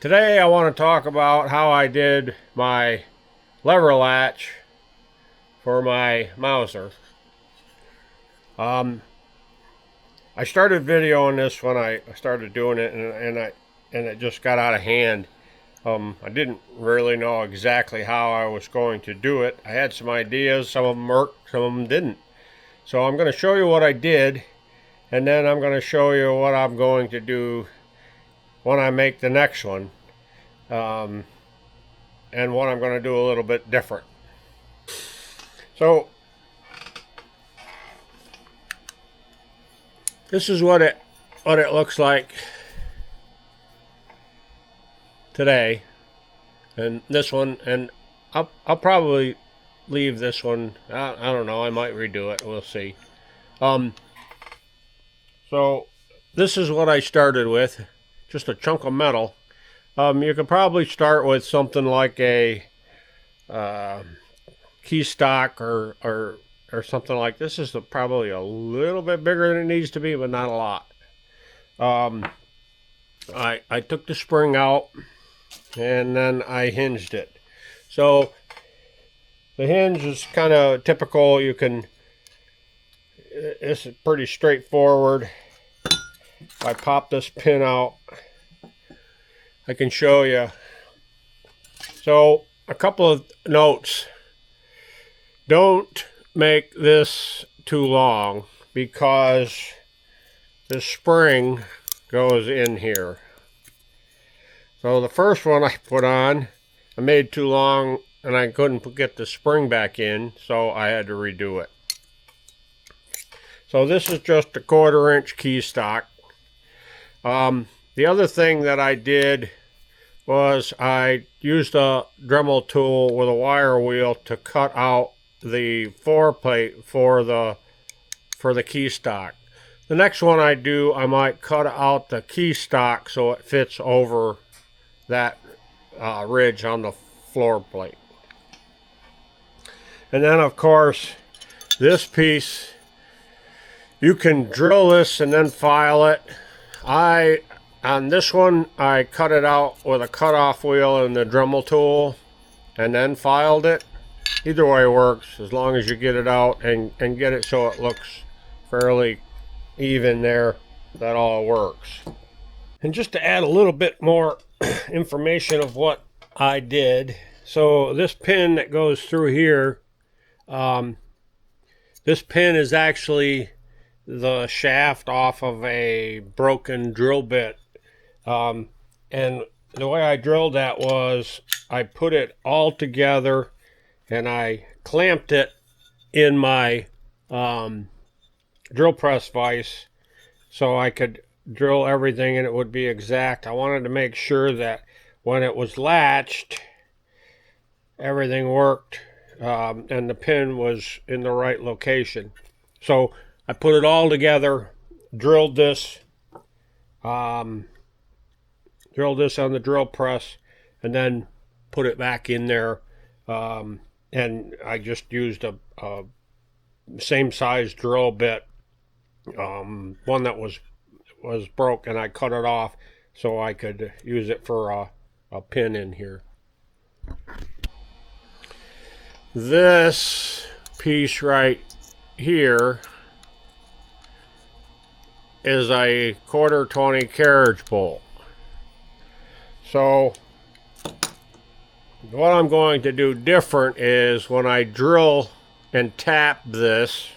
Today I want to talk about how I did my lever latch for my Mauser. I started videoing this when I started doing it, and it just got out of hand. I didn't really know exactly how I was going to do it. I had some ideas, some of them worked, some of them didn't. So I'm going to show you what I did, and then I'm going to show you what I'm going to do when I make the next one, and what I'm going to do a little bit different. So this is what it looks like today, and this one, and I'll probably leave this one. I don't know, I might redo it, we'll see. So this is what I started with, just a chunk of metal. You could probably start with something like a key stock or something like this. Is probably a little bit bigger than it needs to be, but not a lot. I took the spring out and then I hinged it. So the hinge is kind of typical. This is pretty straightforward. If I pop this pin out, I can show you. So a couple of notes. Don't make this too long because the spring goes in here. So the first one I put on, I made too long and I couldn't get the spring back in, so I had to redo it. So this is just a 1/4 inch key stock. The other thing that I did was I used a Dremel tool with a wire wheel to cut out the floor plate for the key stock. The next one I do, I might cut out the key stock so it fits over that ridge on the floor plate. And then of course this piece, you can drill this and then file it. On this one, I cut it out with a cutoff wheel and the Dremel tool and then filed it. Either way works, as long as you get it out and get it so it looks fairly even there, that all works. And just to add a little bit more information of what I did, so this pin that goes through here, this pin is actually the shaft off of a broken drill bit. And the way I drilled that was I put it all together and I clamped it in my drill press vise so I could drill everything and it would be exact. I wanted to make sure that when it was latched, everything worked, and the pin was in the right location. So I put it all together, drilled this on the drill press, and then put it back in there. And I just used a same size drill bit, one that was broke, and I cut it off so I could use it for a pin in here. This piece right here is a 1/4 20 carriage bolt. So what I'm going to do different is when I drill and tap this,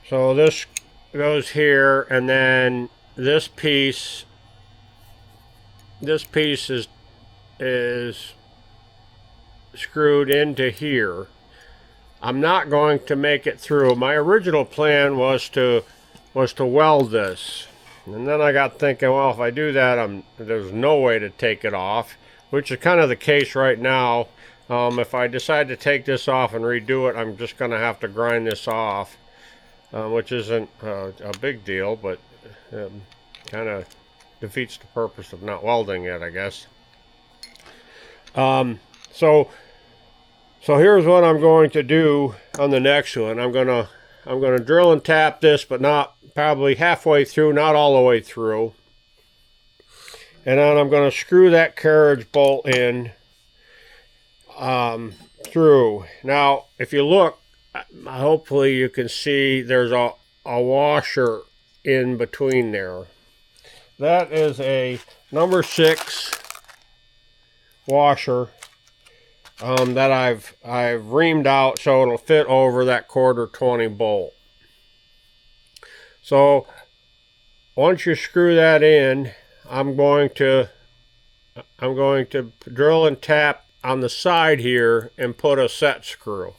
so this goes here, and then this piece is screwed into here. I'm not going to make it through. My original plan was to weld this, and then I got thinking, well, if I do that, there's no way to take it off, which is kind of the case right now. If I decide to take this off and redo it, I'm just going to have to grind this off, which isn't a big deal, but kind of defeats the purpose of not welding it, I guess. So here's what I'm going to do on the next one. I'm gonna drill and tap this, but not probably halfway through, not all the way through. And then I'm going to screw that carriage bolt in through. Now, if you look, hopefully you can see there's a washer in between there. That is a number 6 washer that I've reamed out so it'll fit over that 1/4 20 bolt. So once you screw that in, I'm going to drill and tap on the side here and put a set screw.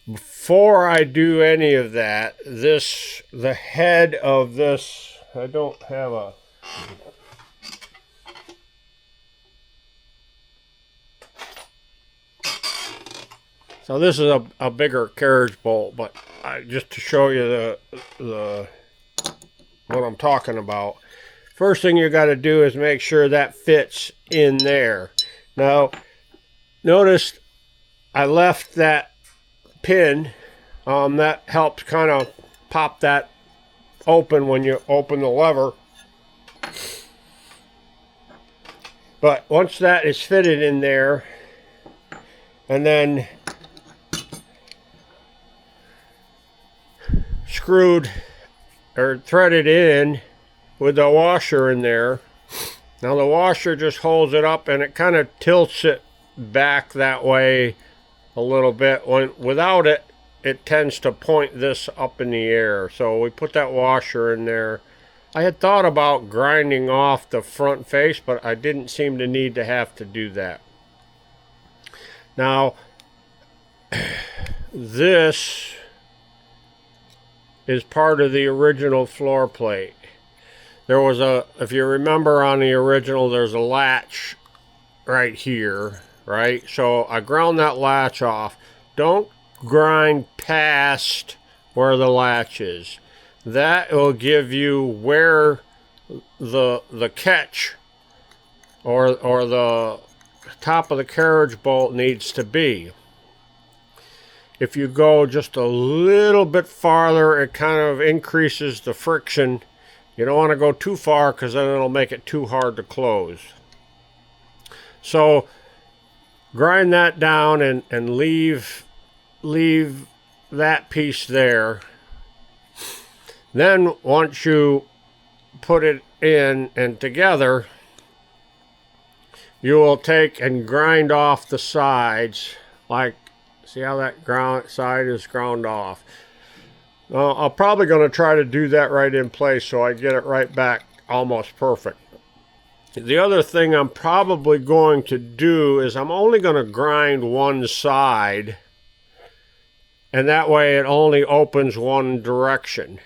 Before I do any of that, the head of this, I don't have a, so this is a bigger carriage bolt, but just to show you the what I'm talking about. First thing you got to do is make sure that fits in there. Now, notice I left that pin. That helps kind of pop that open when you open the lever. But once that is fitted in there, and then screwed or threaded in with the washer in there. Now the washer just holds it up and it kind of tilts it back that way a little bit. Without it, it tends to point this up in the air. So we put that washer in there. I had thought about grinding off the front face, but I didn't seem to need to have to do that. Now, this is part of the original floor plate. There was if you remember on the original, there's a latch right here, right? So I ground that latch off. Don't grind past where the latch is. That will give you where the catch or the top of the carriage bolt needs to be. If you go just a little bit farther, it kind of increases the friction. You don't want to go too far because then it'll make it too hard to close. So grind that down and leave that piece there. Then once you put it in and together, you will take and grind off the sides. Like, see how that side is ground off? I'm probably going to try to do that right in place so I get it right back almost perfect. The other thing I'm probably going to do is I'm only going to grind one side, and that way it only opens one direction.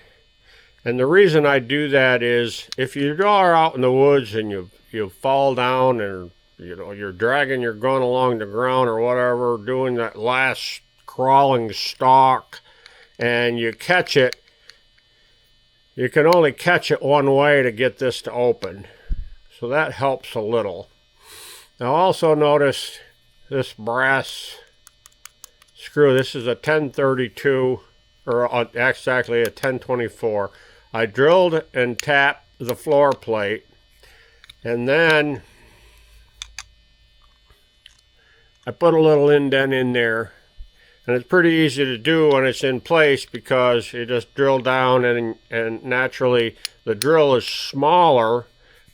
And the reason I do that is if you are out in the woods and you fall down and you're dragging your gun along the ground or whatever, doing that last crawling stalk, and you catch it, you can only catch it one way to get this to open. So that helps a little. Now also notice this brass screw. This is a 1032, or exactly a 1024. I drilled and tapped the floor plate, and then I put a little indent in there. And it's pretty easy to do when it's in place because you just drill down and naturally the drill is smaller,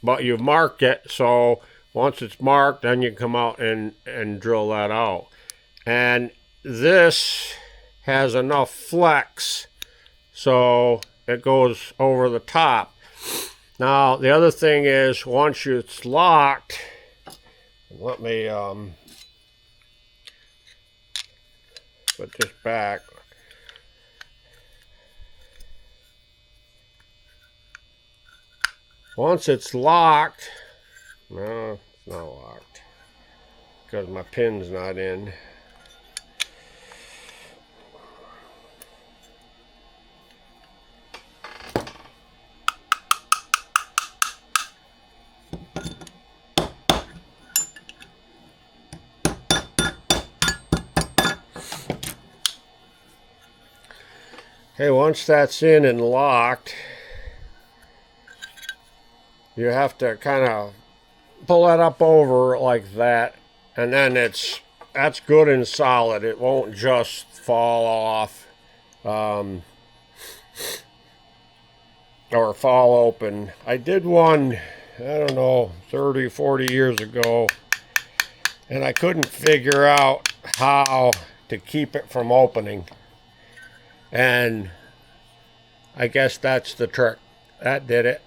but you've marked it. So once it's marked, then you come out and drill that out. And this has enough flex so it goes over the top. Now the other thing is once it's locked, let me put this back. Once it's locked, no, it's not locked because my pin's not in. Okay, once that's in and locked, you have to kind of pull that up over like that, and then that's good and solid. It won't just fall off or fall open. I did one, I don't know, 30, 40 years ago, and I couldn't figure out how to keep it from opening. And I guess that's the trick. That did it.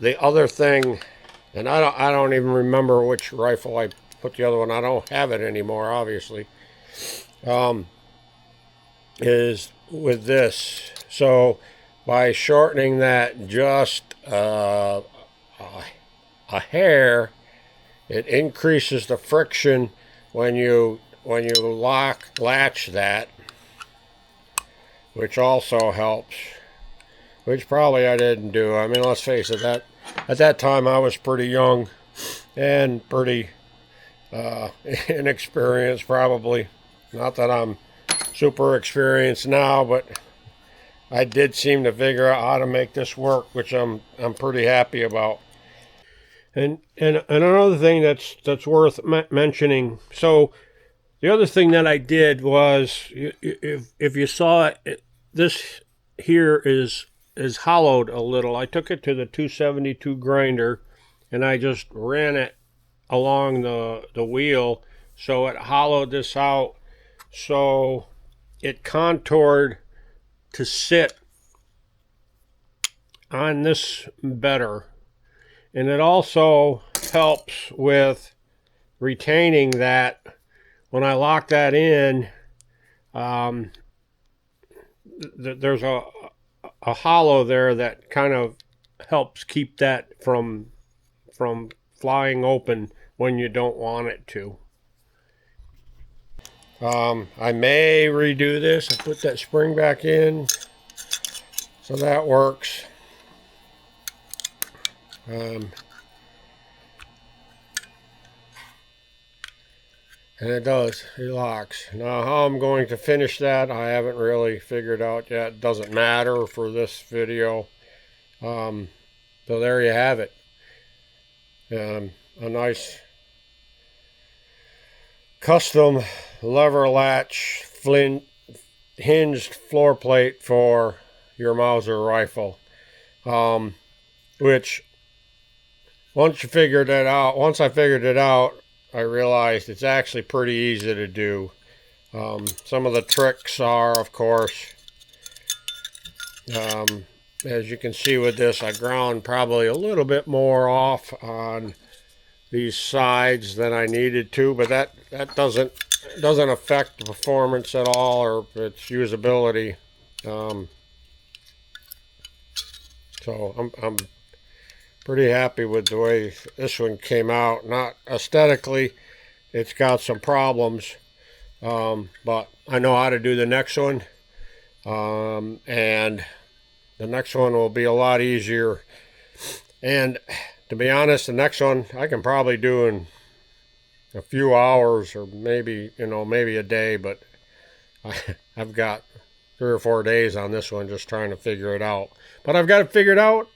The other thing, and I don't even remember which rifle I put the other one. I don't have it anymore, obviously. Is with this. So by shortening that just a hair, it increases the friction when you latch that, which also helps. Which probably I didn't do. I mean, let's face it, that at that time I was pretty young and pretty inexperienced, probably. Not that I'm super experienced now, but I did seem to figure out how to make this work, which I'm pretty happy about. And another thing that's worth mentioning. So the other thing that I did was, if you saw it, this here is hollowed a little. I took it to the 272 grinder and I just ran it along the wheel, so it hollowed this out, so it contoured to sit on this better. And it also helps with retaining that. When I lock that in, there's a hollow there that kind of helps keep that from flying open when you don't want it to. I may redo this. I put that spring back in, so that works. And it does, it locks. Now how I'm going to finish that, I haven't really figured out yet. It doesn't matter for this video. So there you have it. A nice custom lever latch hinged floor plate for your Mauser rifle. Which once I figured it out, I realized it's actually pretty easy to do. Some of the tricks are, of course, as you can see with this, I ground probably a little bit more off on these sides than I needed to, but that doesn't affect the performance at all or its usability. So I'm pretty happy with the way this one came out. Not aesthetically, it's got some problems, but I know how to do the next one, and the next one will be a lot easier. And to be honest, the next one I can probably do in a few hours, or maybe a day, but I've got 3 or 4 days on this one just trying to figure it out. But I've got it figured out.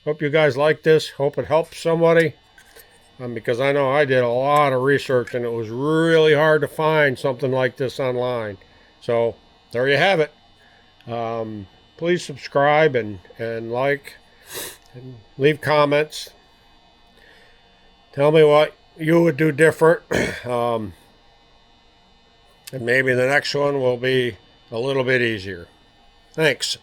Hope you guys like this. Hope it helps somebody, because I know I did a lot of research and it was really hard to find something like this online. So there you have it. Please subscribe and like and leave comments. Tell me what you would do different. And maybe the next one will be a little bit easier. Thanks.